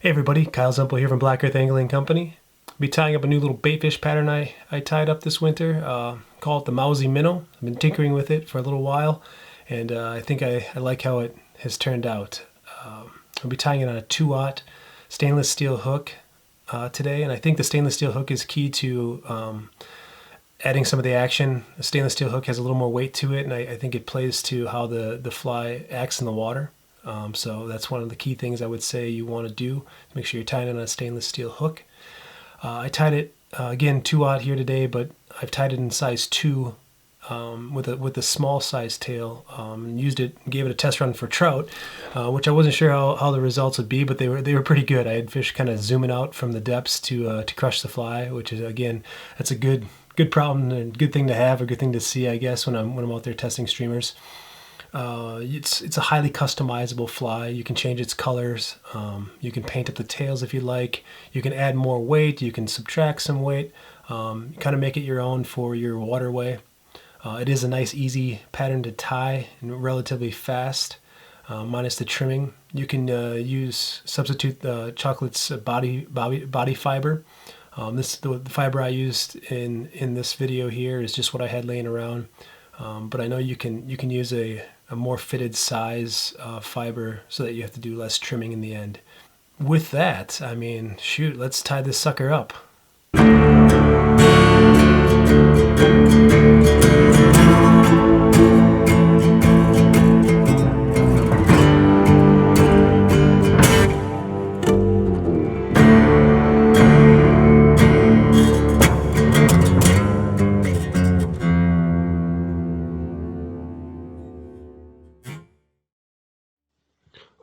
Hey everybody, Kyle Zempel here from Black Earth Angling Company. I'll be tying up a new little baitfish pattern I tied up this winter. Call it the Mauzie Minnow. I've been tinkering with it for a little while, and I think I like how it has turned out. I'll be tying it on a 2-aught stainless steel hook today, and I think the stainless steel hook is key to adding some of the action. The stainless steel hook has a little more weight to it, and I think it plays to how the fly acts in the water. So that's one of the key things I would say you want to do. Make sure you're tying it on a stainless steel hook. I tied it again 2-aught here today, but I've tied it in size 2 with a small size tail, and gave it a test run for trout, which I wasn't sure how the results would be, but they were pretty good. I had fish kind of zooming out from the depths to crush the fly, which is, again, that's a good problem and good thing to have, a good thing to see, I guess, when I'm out there testing streamers. It's a highly customizable fly. You can change its colors. You can paint up the tails if you like. You can add more weight. You can subtract some weight. Kind of make it your own for your waterway. It is a nice, easy pattern to tie and relatively fast, minus the trimming. You can substitute the chocolate's body fiber. The fiber I used in this video here is just what I had laying around. But I know you can use a more fitted size fiber so that you have to do less trimming in the end. With that, I mean, shoot, let's tie this sucker up.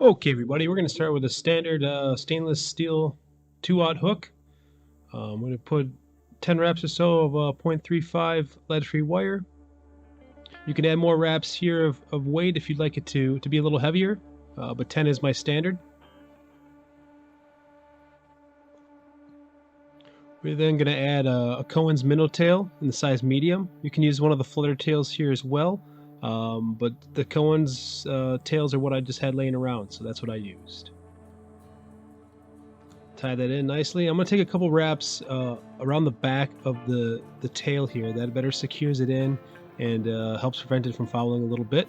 Okay, everybody, we're going to start with a standard stainless steel 2-aught hook. I'm going to put 10 wraps or so of 0.35 lead-free wire. You can add more wraps here of weight if you'd like it to be a little heavier, but 10 is my standard. We're then going to add a Cohen's Minnow Tail in the size medium. You can use one of the flutter tails here as well. But the Cohen's tails are what I just had laying around, so that's what I used. Tie that in nicely. I'm going to take a couple wraps around the back of the tail here. That better secures it in and helps prevent it from fouling a little bit.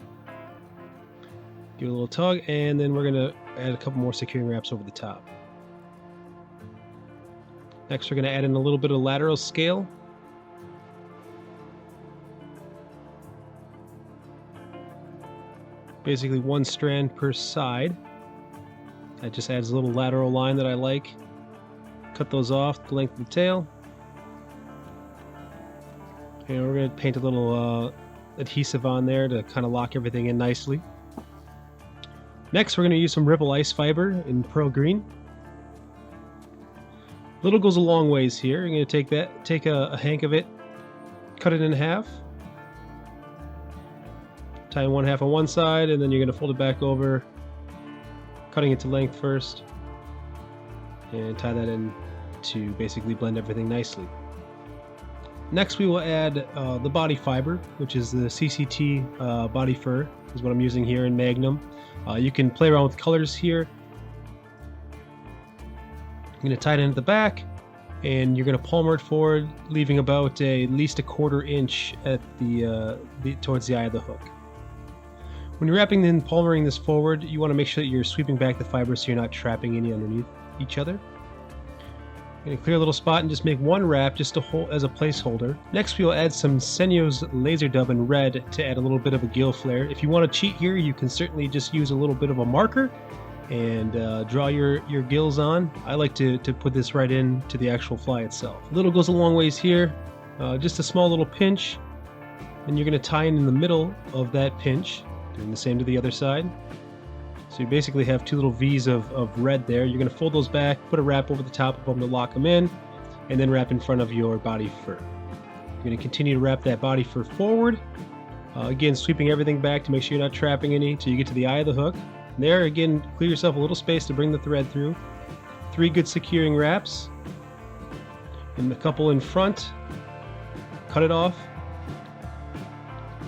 Give it a little tug, and then we're going to add a couple more securing wraps over the top. Next, we're going to add in a little bit of lateral scale. Basically 1 strand per side. That just adds a little lateral line that I like. Cut those off the length of the tail. And we're going to paint a little adhesive on there to kind of lock everything in nicely. Next, we're going to use some ripple ice fiber in pearl green. Little goes a long ways here. I'm going to take a hank of it, cut it in half. Tie one half on one side, and then you're going to fold it back over, cutting it to length first, and tie that in to basically blend everything nicely. Next, we will add the body fiber, which is the CCT Body Fur, is what I'm using here in Magnum. You can play around with colors here. I'm going to tie it in at the back, and you're going to palmer it forward, leaving about at least a 1/4 inch at towards the eye of the hook. When you're wrapping and palmering this forward, you want to make sure that you're sweeping back the fibers so you're not trapping any underneath each other. I'm going to clear a little spot and just make 1 wrap just as a placeholder. Next, we will add some Senyo's Laser Dub in red to add a little bit of a gill flare. If you want to cheat here, you can certainly just use a little bit of a marker and draw your gills on. I like to put this right into the actual fly itself. A little goes a long ways here. Just a small little pinch, and you're going to tie in the middle of that pinch. Doing the same to the other side. So you basically have 2 little V's of red there. You're going to fold those back, put a wrap over the top of them to lock them in, and then wrap in front of your body fur. You're going to continue to wrap that body fur forward. Again, sweeping everything back to make sure you're not trapping any until you get to the eye of the hook. And there, again, clear yourself a little space to bring the thread through. 3 good securing wraps. And a couple in front. Cut it off.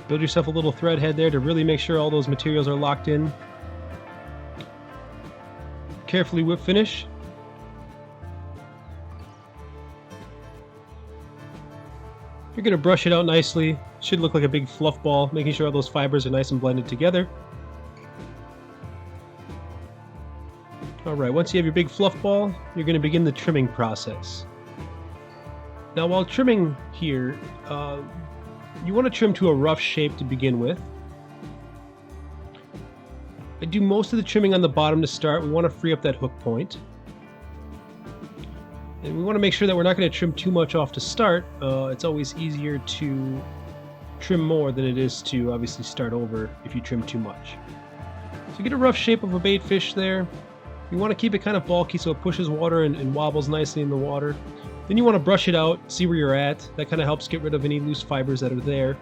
Build yourself a little thread head there to really make sure all those materials are locked in. Carefully whip finish, You're going to brush it out nicely. Should look like a big fluff ball, making sure all those fibers are nice and blended together. Alright, once you have your big fluff ball, you're going to begin the trimming process. Now while trimming here, you want to trim to a rough shape to begin with. I do most of the trimming on the bottom to start. We want to free up that hook point. And we want to make sure that we're not going to trim too much off to start. It's always easier to trim more than it is to obviously start over if you trim too much. So get a rough shape of a bait fish there. You want to keep it kind of bulky so it pushes water and wobbles nicely in the water. Then you want to brush it out, see where you're at. That kind of helps get rid of any loose fibers that are there.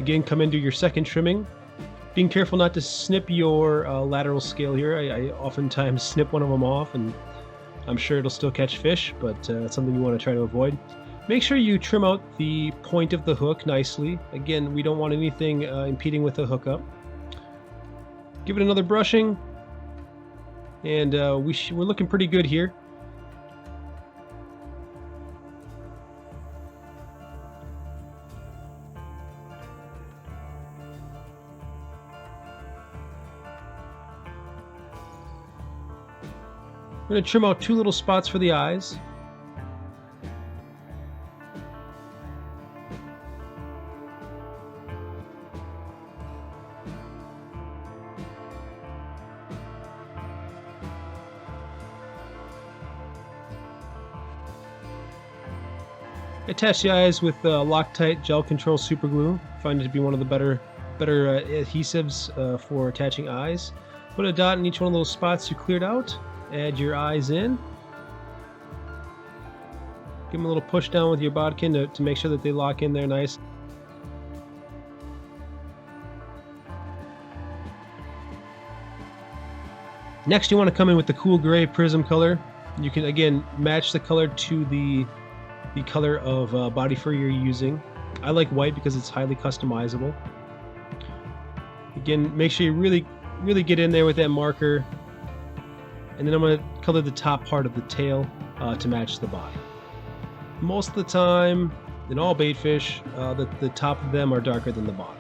Again, come into your second trimming. Being careful not to snip your lateral scale here. I oftentimes snip one of them off, and I'm sure it'll still catch fish, but that's something you want to try to avoid. Make sure you trim out the point of the hook nicely. Again, we don't want anything impeding with the hookup. Give it another brushing, and we're looking pretty good here. I'm going to trim out 2 little spots for the eyes. Attach the eyes with Loctite gel control super glue. I find it to be one of the better adhesives for attaching eyes. Put a dot in each one of those spots you cleared out. Add your eyes in. Give them a little push down with your bodkin to make sure that they lock in there nice. Next, you want to come in with the cool gray prism color. You can again match the color to the color of body fur you're using. I like white because it's highly customizable. Again, make sure you really get in there with that marker. And then I'm going to color the top part of the tail to match the body. Most of the time, in all bait fish, the top of them are darker than the bottom.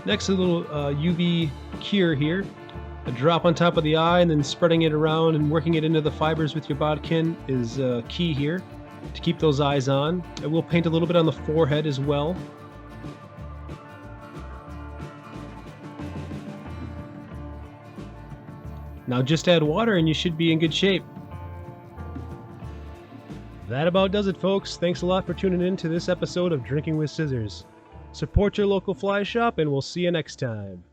Next, a little UV Cure here. A drop on top of the eye and then spreading it around and working it into the fibers with your bodkin is key here to keep those eyes on. I will paint a little bit on the forehead as well. Now just add water and you should be in good shape. That about does it, folks. Thanks a lot for tuning in to this episode of Drinking with Scissors. Support your local fly shop and we'll see you next time.